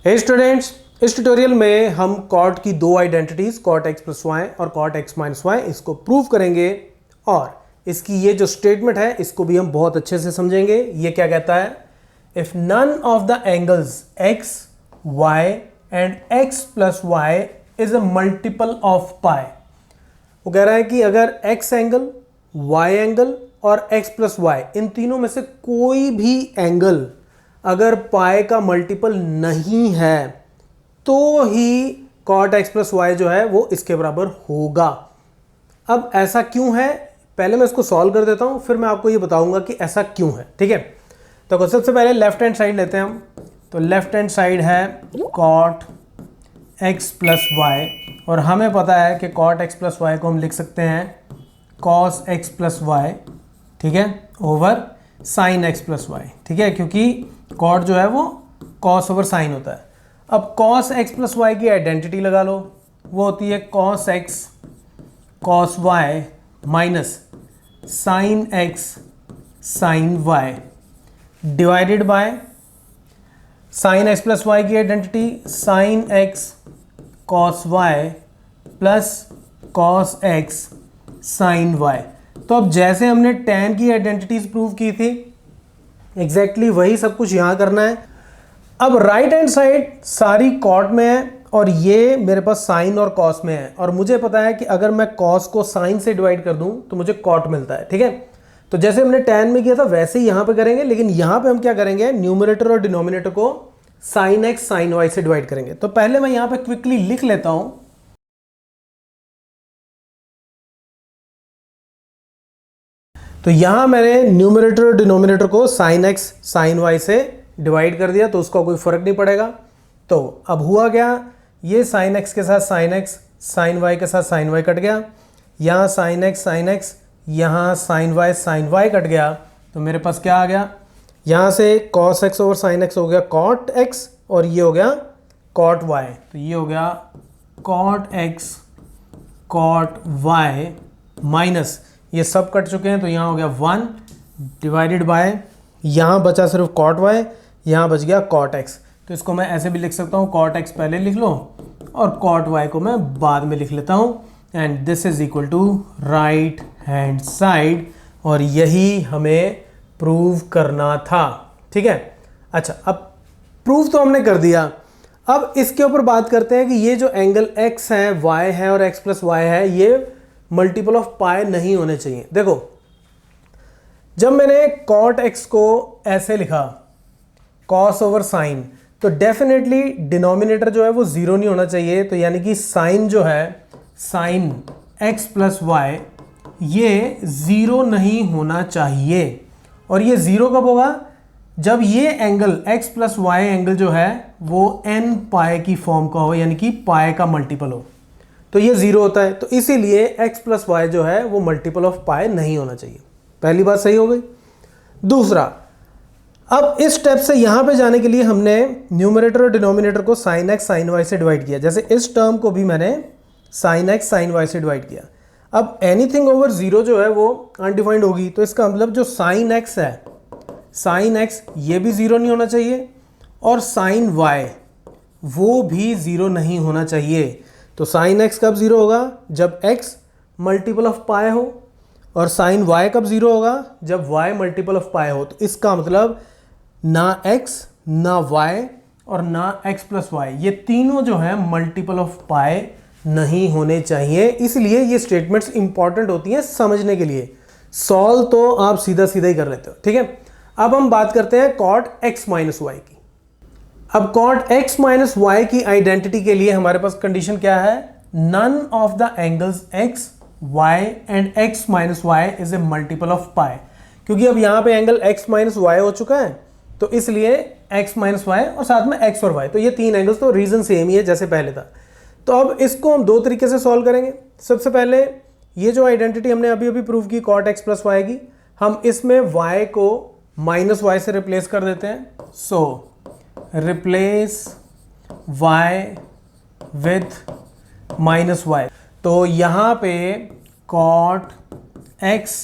हे students, इस tutorial में हम कॉट की दो identities cot x plus y और कॉट एक्स माइनस वाई इसको प्रूव करेंगे और इसकी ये जो स्टेटमेंट है इसको भी हम बहुत अच्छे से समझेंगे। ये क्या कहता है, if none of the angles x y and x plus y is a multiple of pi. वो कह रहा है कि अगर एक्स एंगल, वाई एंगल और एक्स प्लस वाई इन तीनों में से कोई भी एंगल अगर पाई का मल्टीपल नहीं है तो ही कॉट एक्स प्लस वाई जो है वो इसके बराबर होगा। अब ऐसा क्यों है, पहले मैं इसको सॉल्व कर देता हूं, फिर मैं आपको ये बताऊंगा कि ऐसा क्यों है। ठीक है, तो सबसे पहले लेफ्ट हैंड साइड लेते हैं हम। तो लेफ्ट हैंड साइड है कॉट एक्स प्लस वाई और हमें पता है कि कॉट एक्स प्लस वाई को हम लिख सकते हैं कॉस एक्स प्लस वाई, ठीक है, over sine x plus y. ठीक है, क्योंकि कॉट जो है वो कॉस ओवर साइन होता है। अब कॉस एक्स प्लस वाई की आइडेंटिटी लगा लो, वो होती है cos x cos y minus sine x sine y divided by sine x plus y की identity sine x cos y plus cos x sine y. तो अब जैसे हमने tan की आइडेंटिटीज प्रूव की थी एग्जैक्टली वही सब कुछ यहां करना है। अब राइट हैंड साइड सारी कॉट में है और ये मेरे पास साइन और कॉस में है और मुझे पता है कि अगर मैं कॉस को साइन से डिवाइड कर दूं तो मुझे कॉट मिलता है। ठीक है, तो जैसे हमने tan में किया था वैसे ही यहां पे करेंगे, लेकिन यहां पे हम क्या करेंगे, न्यूमरेटर और डिनोमिनेटर को साइन एक्स साइन वाई से डिवाइड करेंगे। तो पहले मैं यहां पे क्विकली लिख लेता हूं। तो यहां मैंने न्यूमरेटर और डिनोमिनेटर को साइन एक्स साइन वाई से डिवाइड कर दिया तो उसका कोई फर्क नहीं पड़ेगा। तो अब हुआ क्या, ये साइन एक्स के साथ साइन एक्स, साइन वाई के साथ साइन वाई कट गया, यहाँ साइन एक्स, यहाँ साइन वाई कट गया। तो मेरे पास क्या आ गया, यहाँ से cos x over sine x हो गया कॉट एक्स और ये हो गया कॉट वाई। तो ये हो गया cot x cot y minus ये सब कट चुके हैं तो यहाँ हो गया 1 डिवाइडेड बाय, यहाँ बचा सिर्फ कॉट वाई, यहाँ बच गया कॉट एक्स। तो इसको मैं ऐसे भी लिख सकता हूँ, कॉट एक्स पहले लिख लो और कॉट वाई को मैं बाद में लिख लेता हूँ and this is equal to right hand side. और यही हमें प्रूव करना था। ठीक है, अच्छा अब प्रूव तो हमने कर दिया, अब इसके ऊपर बात करते हैं कि ये जो एंगल x है, y है और x प्लस वाई है ये मल्टीपल ऑफ पाई नहीं होने चाहिए। देखो जब मैंने कॉट एक्स को ऐसे लिखा कॉस ओवर साइन तो डेफिनेटली डिनोमिनेटर जो है वो जीरो नहीं होना चाहिए। तो यानी कि साइन जो है साइन एक्स प्लस वाई ये जीरो नहीं होना चाहिए। और ये जीरो कब होगा, जब ये angle x plus y angle जो है वो n पाई की फॉर्म का हो, यानी कि पाई का मल्टीपल हो, तो ये जीरो होता है। तो इसीलिए x प्लस वाई जो है वो मल्टीपल ऑफ पाई नहीं होना चाहिए। पहली बात सही हो गई। दूसरा, अब इस स्टेप से यहां पे जाने के लिए हमने न्यूमरेटर और डिनोमिनेटर को साइन एक्स साइन वाई से डिवाइड किया। जैसे इस टर्म को भी मैंने साइन एक्स साइन वाई से डिवाइड किया। अब एनीथिंग ओवर जीरो जो है वो अनडिफाइंड होगी, तो इसका मतलब जो साइन एक्स है, साइन एक्स ये भी जीरो नहीं होना चाहिए और साइन वाई वो भी जीरो नहीं होना चाहिए। तो साइन एक्स कब जीरो होगा, जब एक्स मल्टीपल ऑफ पाई हो, और साइन वाई कब जीरो होगा, जब वाई मल्टीपल ऑफ पाई हो। तो इसका मतलब ना एक्स ना वाई और ना एक्स प्लस वाई ये तीनों जो है मल्टीपल ऑफ पाई नहीं होने चाहिए। इसलिए ये स्टेटमेंट्स इंपॉर्टेंट होती हैं समझने के लिए। सॉल्व तो आप सीधा सीधा ही कर लेते हो। ठीक है, अब हम बात करते हैं कॉट एक्स माइनस वाई की। अब कॉट एक्स माइनस वाई की आइडेंटिटी के लिए हमारे पास कंडीशन क्या है, none of the angles x y and x minus y is a multiple of pi. क्योंकि अब यहां पे एंगल एक्स माइनस वाई हो चुका है तो इसलिए एक्स माइनस वाई और साथ में एक्स और वाई, तो ये तीन एंगल्स तो रीजन सेम ही है जैसे पहले था। तो अब इसको हम दो तरीके से सॉल्व करेंगे। सबसे पहले ये जो आइडेंटिटी हमने अभी अभी प्रूव की कॉट एक्स प्लस वाई की, हम इसमें वाई को माइनस वाई से रिप्लेस कर देते हैं। So replace y with minus y. तो यहाँ पे कॉट एक्स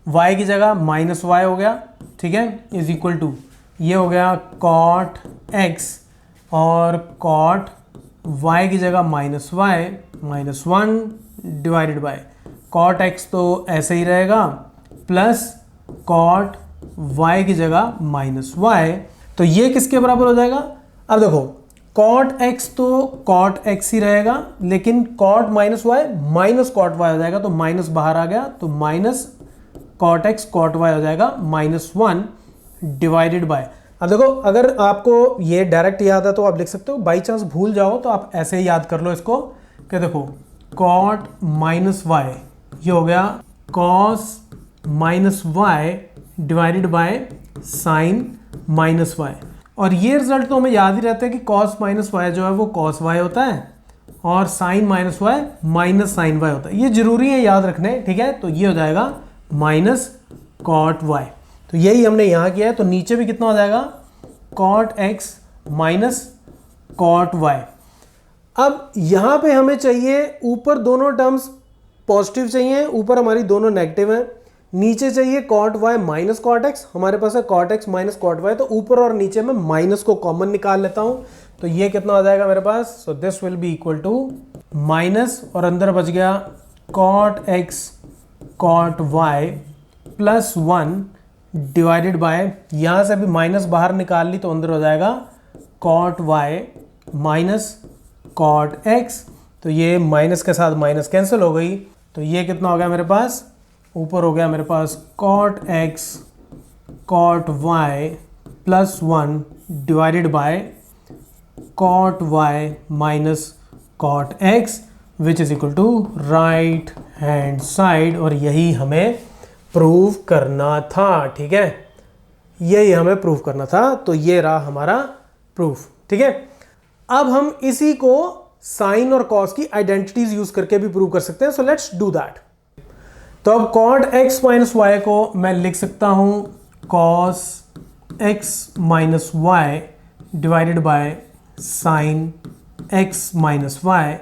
वाई की जगह माइनस वाई हो गया, ठीक है, इज इक्वल टू ये हो गया कॉट एक्स और कॉट y की जगह minus y minus 1 divided by cot x तो ऐसे ही रहेगा प्लस कॉट y की जगह माइनस वाई। तो ये किसके बराबर हो जाएगा? अब देखो कॉट x तो कॉट x ही रहेगा, लेकिन cot minus y minus cot y हो जाएगा, तो माइनस बाहर आ गया, तो minus cot x cot y हो जाएगा माइनस 1 डिवाइडेड बाय। अब देखो अगर आपको ये डायरेक्ट याद है तो आप लिख सकते हो, बाई चांस भूल जाओ तो आप ऐसे ही याद कर लो इसको कि देखो कॉट माइनस वाई ये हो गया cos minus y divided by sine minus y. और ये रिजल्ट तो हमें याद ही रहता है कि कॉस माइनस वाई जो है वो कॉस वाई होता है और sine minus y minus sine y होता है। ये जरूरी है याद रखने, ठीक है। तो ये हो जाएगा माइनस कॉट वाई। तो यही हमने यहाँ किया है। तो नीचे भी कितना हो जाएगा? Cot x minus cot y. अब यहाँ पे हमें चाहिए ऊपर दोनों टर्म्स पॉजिटिव चाहिए, ऊपर हमारी दोनों नेगेटिव हैं। नीचे चाहिए cot y minus cot x, हमारे पास है cot x minus cot y. तो ऊपर और नीचे में माइनस को कॉमन निकाल लेता हूँ, तो ये कितना हो जाएगा मेरे पास? So this will be equal to minus और अंदर बच गया cot x cot y plus 1 divided by, यहाँ से अभी माइनस बाहर निकाल ली तो अंदर हो जाएगा cot y minus cot x. तो ये माइनस के साथ माइनस कैंसिल हो गई, तो ये कितना हो गया मेरे पास? ऊपर हो गया मेरे पास cot x cot y plus 1 divided by cot y minus cot x which is equal to right hand side. और यही हमें प्रूव करना था, ठीक है, यही हमें प्रूव करना था। तो ये रहा हमारा प्रूफ, ठीक है। अब हम इसी को साइन और कॉस की आइडेंटिटीज यूज करके भी प्रूव कर सकते हैं। So let's do that. तो अब कॉट एक्स माइनस वाई को मैं लिख सकता हूं cos x minus y divided by sine x minus y.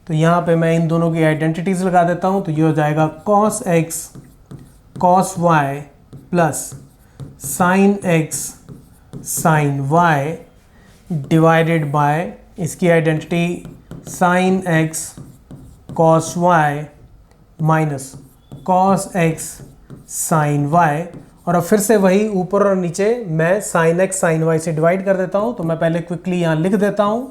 तो यहां पे मैं इन दोनों की आइडेंटिटीज लगा देता हूं। तो ये हो जाएगा cos x cos y plus sine x sine y divided by इसकी identity sine x cos y minus cos x sine y. और अब फिर से वही ऊपर और नीचे मैं साइन एक्स साइन वाई से डिवाइड कर देता हूं। तो मैं पहले क्विकली यहां लिख देता हूं।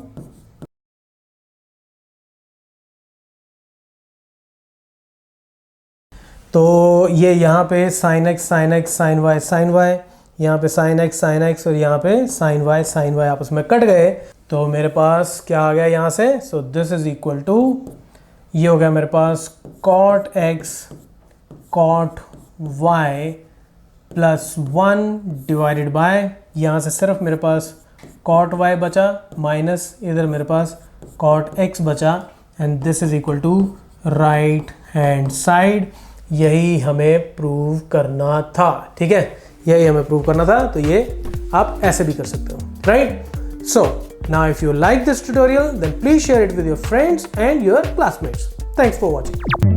तो ये यहाँ पे साइन एक्स साइन वाई, यहाँ पे साइन एक्स और यहाँ पे साइन वाई आपस में कट गए। तो मेरे पास क्या आ गया यहाँ से? So this is equal to, ये हो गया मेरे पास cot x cot y plus 1 divided by, यहाँ से सिर्फ मेरे पास कॉट वाई बचा माइनस इधर मेरे पास कॉट एक्स बचा and this is equal to right hand side. यही हमें प्रूव करना था, ठीक है, यही हमें प्रूव करना था। तो ये आप ऐसे भी कर सकते हो, right. So now if you like this tutorial then please share it with your friends and your classmates. Thanks for watching.